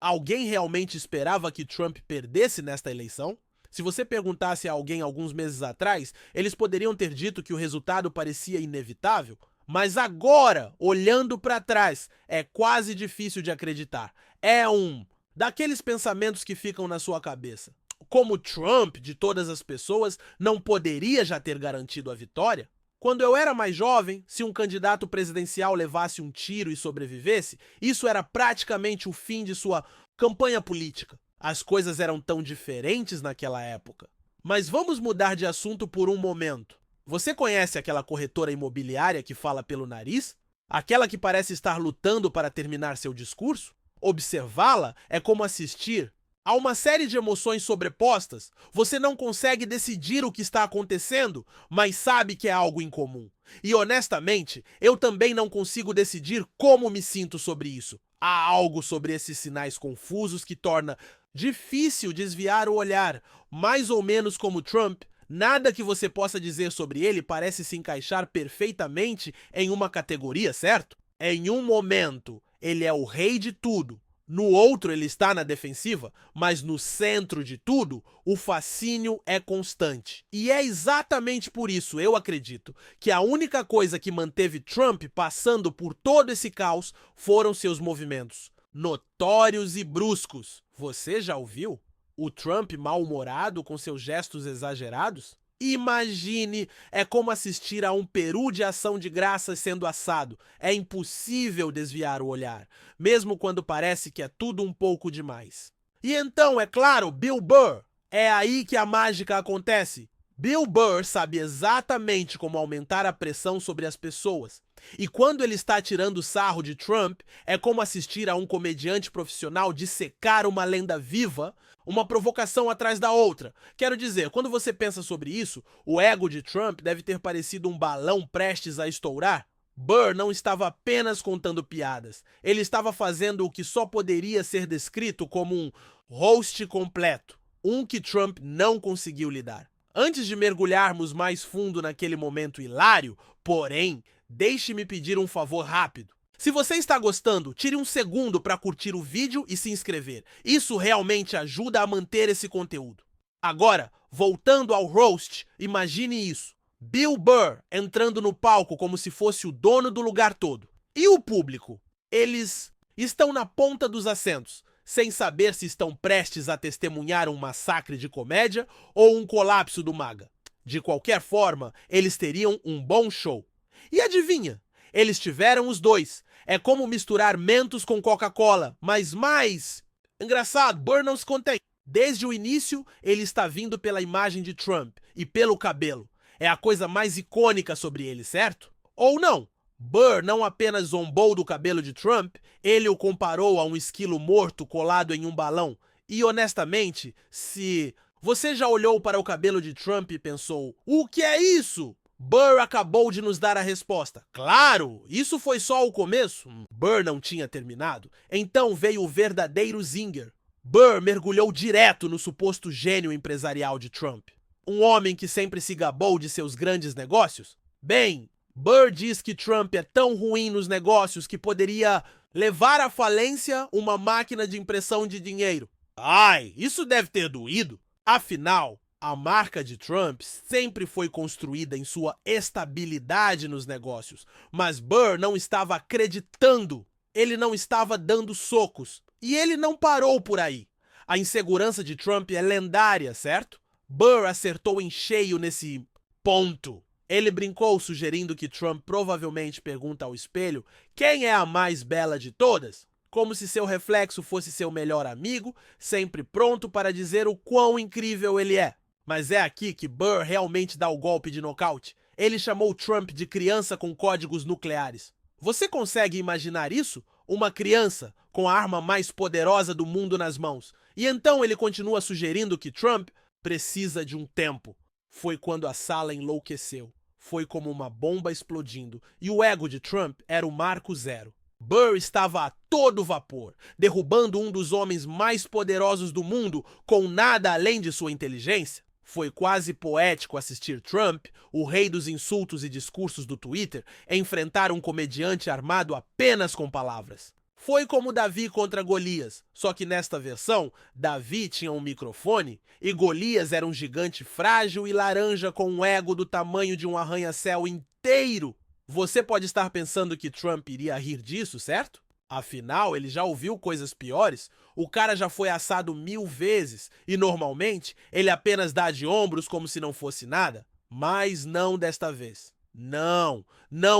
Alguém realmente esperava que Trump perdesse nesta eleição? Se você perguntasse a alguém alguns meses atrás, eles poderiam ter dito que o resultado parecia inevitável, mas agora, olhando para trás, é quase difícil de acreditar. É um daqueles pensamentos que ficam na sua cabeça. Como Trump, de todas as pessoas, não poderia já ter garantido a vitória? Quando eu era mais jovem, se um candidato presidencial levasse um tiro e sobrevivesse, isso era praticamente o fim de sua campanha política. As coisas eram tão diferentes naquela época. Mas vamos mudar de assunto por um momento. Você conhece aquela corretora imobiliária que fala pelo nariz? Aquela que parece estar lutando para terminar seu discurso? Observá-la é como assistir a uma série de emoções sobrepostas. Você não consegue decidir o que está acontecendo, mas sabe que é algo incomum. E honestamente, eu também não consigo decidir como me sinto sobre isso. Há algo sobre esses sinais confusos que torna difícil desviar o olhar. Mais ou menos como Trump, nada que você possa dizer sobre ele parece se encaixar perfeitamente em uma categoria, certo? Em um momento, ele é o rei de tudo. No outro, ele está na defensiva, mas no centro de tudo, o fascínio é constante. E é exatamente por isso, eu acredito, que a única coisa que manteve Trump passando por todo esse caos foram seus movimentos notórios e bruscos. Você já ouviu? O Trump mal-humorado com seus gestos exagerados? Imagine, é como assistir a um peru de ação de graças sendo assado. É impossível desviar o olhar, mesmo quando parece que é tudo um pouco demais. E então, é claro, Bill Burr. É aí que a mágica acontece. Bill Burr sabe exatamente como aumentar a pressão sobre as pessoas. E quando ele está tirando sarro de Trump, é como assistir a um comediante profissional dissecar uma lenda viva, uma provocação atrás da outra. Quero dizer, quando você pensa sobre isso, o ego de Trump deve ter parecido um balão prestes a estourar. Burr não estava apenas contando piadas, ele estava fazendo o que só poderia ser descrito como um host completo, um que Trump não conseguiu lidar. Antes de mergulharmos mais fundo naquele momento hilário, porém, deixe-me pedir um favor rápido. Se você está gostando, tire um segundo para curtir o vídeo e se inscrever. Isso realmente ajuda a manter esse conteúdo. Agora, voltando ao roast, imagine isso. Bill Burr entrando no palco como se fosse o dono do lugar todo. E o público? Eles estão na ponta dos assentos, sem saber se estão prestes a testemunhar um massacre de comédia ou um colapso do MAGA. De qualquer forma, eles teriam um bom show. E adivinha? Eles tiveram os dois. É como misturar Mentos com Coca-Cola, mas mais engraçado, Burr não se contém. Desde o início, ele está vindo pela imagem de Trump e pelo cabelo. É a coisa mais icônica sobre ele, certo? Ou não? Burr não apenas zombou do cabelo de Trump, ele o comparou a um esquilo morto colado em um balão. E honestamente, se você já olhou para o cabelo de Trump e pensou, o que é isso? Burr acabou de nos dar a resposta. Claro, isso foi só o começo. Burr não tinha terminado. Então veio o verdadeiro zinger. Burr mergulhou direto no suposto gênio empresarial de Trump. Um homem que sempre se gabou de seus grandes negócios? Bem, Burr diz que Trump é tão ruim nos negócios que poderia levar à falência uma máquina de impressão de dinheiro. Ai, isso deve ter doído. Afinal, a marca de Trump sempre foi construída em sua estabilidade nos negócios, mas Burr não estava acreditando. Ele não estava dando socos. E ele não parou por aí. A insegurança de Trump é lendária, certo? Burr acertou em cheio nesse ponto. Ele brincou sugerindo que Trump provavelmente pergunta ao espelho quem é a mais bela de todas, como se seu reflexo fosse seu melhor amigo, sempre pronto para dizer o quão incrível ele é. Mas é aqui que Burr realmente dá o golpe de nocaute. Ele chamou Trump de criança com códigos nucleares. Você consegue imaginar isso? Uma criança com a arma mais poderosa do mundo nas mãos. E então ele continua sugerindo que Trump precisa de um tempo. Foi quando a sala enlouqueceu. Foi como uma bomba explodindo. E o ego de Trump era o marco zero. Burr estava a todo vapor, derrubando um dos homens mais poderosos do mundo com nada além de sua inteligência. Foi quase poético assistir Trump, o rei dos insultos e discursos do Twitter, enfrentar um comediante armado apenas com palavras. Foi como Davi contra Golias, só que nesta versão, Davi tinha um microfone e Golias era um gigante frágil e laranja com um ego do tamanho de um arranha-céu inteiro. Você pode estar pensando que Trump iria rir disso, certo? Afinal, ele já ouviu coisas piores, o cara já foi assado 1000 vezes e normalmente ele apenas dá de ombros como se não fosse nada. Mas não desta vez. Não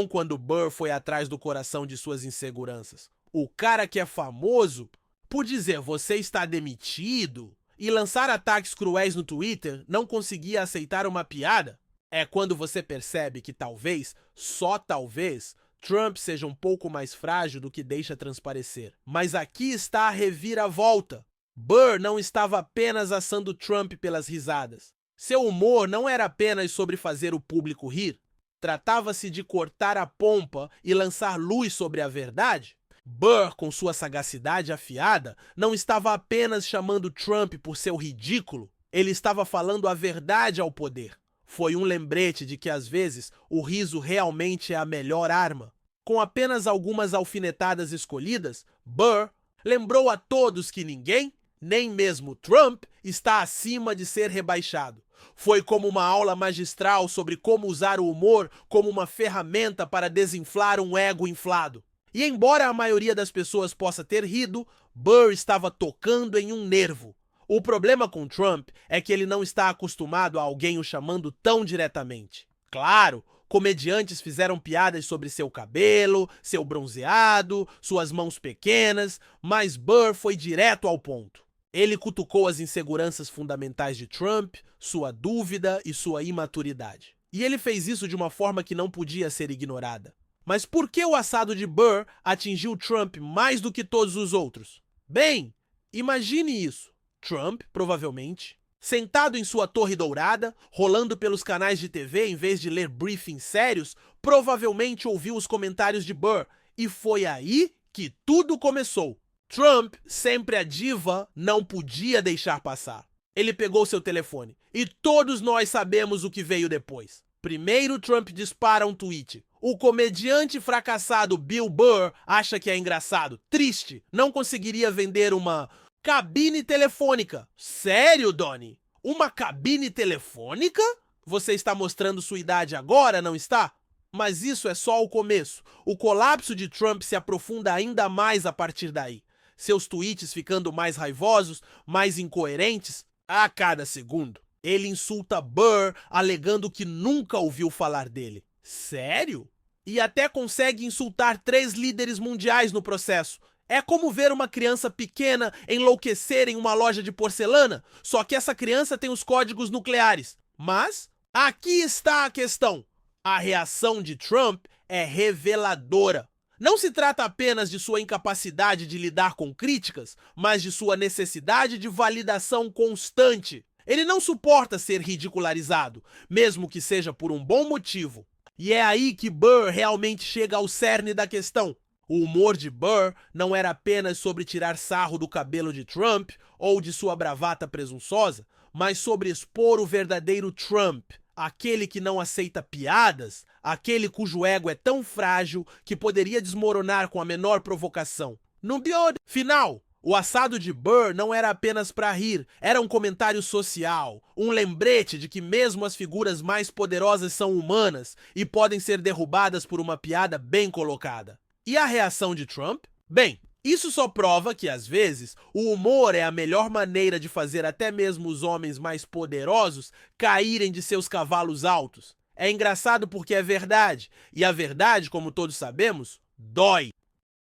quando Burr foi atrás do coração de suas inseguranças. O cara que é famoso por dizer você está demitido e lançar ataques cruéis no Twitter não conseguia aceitar uma piada. É quando você percebe que talvez, só talvez, Trump seja um pouco mais frágil do que deixa transparecer. Mas aqui está a reviravolta. Burr não estava apenas assando Trump pelas risadas. Seu humor não era apenas sobre fazer o público rir. Tratava-se de cortar a pompa e lançar luz sobre a verdade. Burr, com sua sagacidade afiada, não estava apenas chamando Trump por seu ridículo. Ele estava falando a verdade ao poder. Foi um lembrete de que, às vezes, o riso realmente é a melhor arma. Com apenas algumas alfinetadas escolhidas, Burr lembrou a todos que ninguém, nem mesmo Trump, está acima de ser rebaixado. Foi como uma aula magistral sobre como usar o humor como uma ferramenta para desinflar um ego inflado. E embora a maioria das pessoas possa ter rido, Burr estava tocando em um nervo. O problema com Trump é que ele não está acostumado a alguém o chamando tão diretamente. Claro, comediantes fizeram piadas sobre seu cabelo, seu bronzeado, suas mãos pequenas, mas Burr foi direto ao ponto. Ele cutucou as inseguranças fundamentais de Trump, sua dúvida e sua imaturidade. E ele fez isso de uma forma que não podia ser ignorada. Mas por que o assado de Burr atingiu Trump mais do que todos os outros? Bem, imagine isso. Trump, provavelmente, sentado em sua torre dourada, rolando pelos canais de TV em vez de ler briefings sérios, provavelmente ouviu os comentários de Burr. E foi aí que tudo começou. Trump, sempre a diva, não podia deixar passar. Ele pegou seu telefone. E todos nós sabemos o que veio depois. Primeiro, Trump dispara um tweet. O comediante fracassado Bill Burr acha que é engraçado. Triste. Não conseguiria vender uma cabine telefônica. Sério, Donnie? Uma cabine telefônica? Você está mostrando sua idade agora, não está? Mas isso é só o começo. O colapso de Trump se aprofunda ainda mais a partir daí. Seus tweets ficando mais raivosos, mais incoerentes a cada segundo. Ele insulta Burr, alegando que nunca ouviu falar dele. Sério? E até consegue insultar 3 líderes mundiais no processo. É como ver uma criança pequena enlouquecer em uma loja de porcelana, só que essa criança tem os códigos nucleares. Mas aqui está a questão. A reação de Trump é reveladora. Não se trata apenas de sua incapacidade de lidar com críticas, mas de sua necessidade de validação constante. Ele não suporta ser ridicularizado, mesmo que seja por um bom motivo. E é aí que Burr realmente chega ao cerne da questão. O humor de Burr não era apenas sobre tirar sarro do cabelo de Trump ou de sua bravata presunçosa, mas sobre expor o verdadeiro Trump, aquele que não aceita piadas, aquele cujo ego é tão frágil que poderia desmoronar com a menor provocação. No final, o assado de Burr não era apenas para rir, era um comentário social, um lembrete de que mesmo as figuras mais poderosas são humanas e podem ser derrubadas por uma piada bem colocada. E a reação de Trump? Bem, isso só prova que, às vezes, o humor é a melhor maneira de fazer até mesmo os homens mais poderosos caírem de seus cavalos altos. É engraçado porque é verdade, e a verdade, como todos sabemos, dói.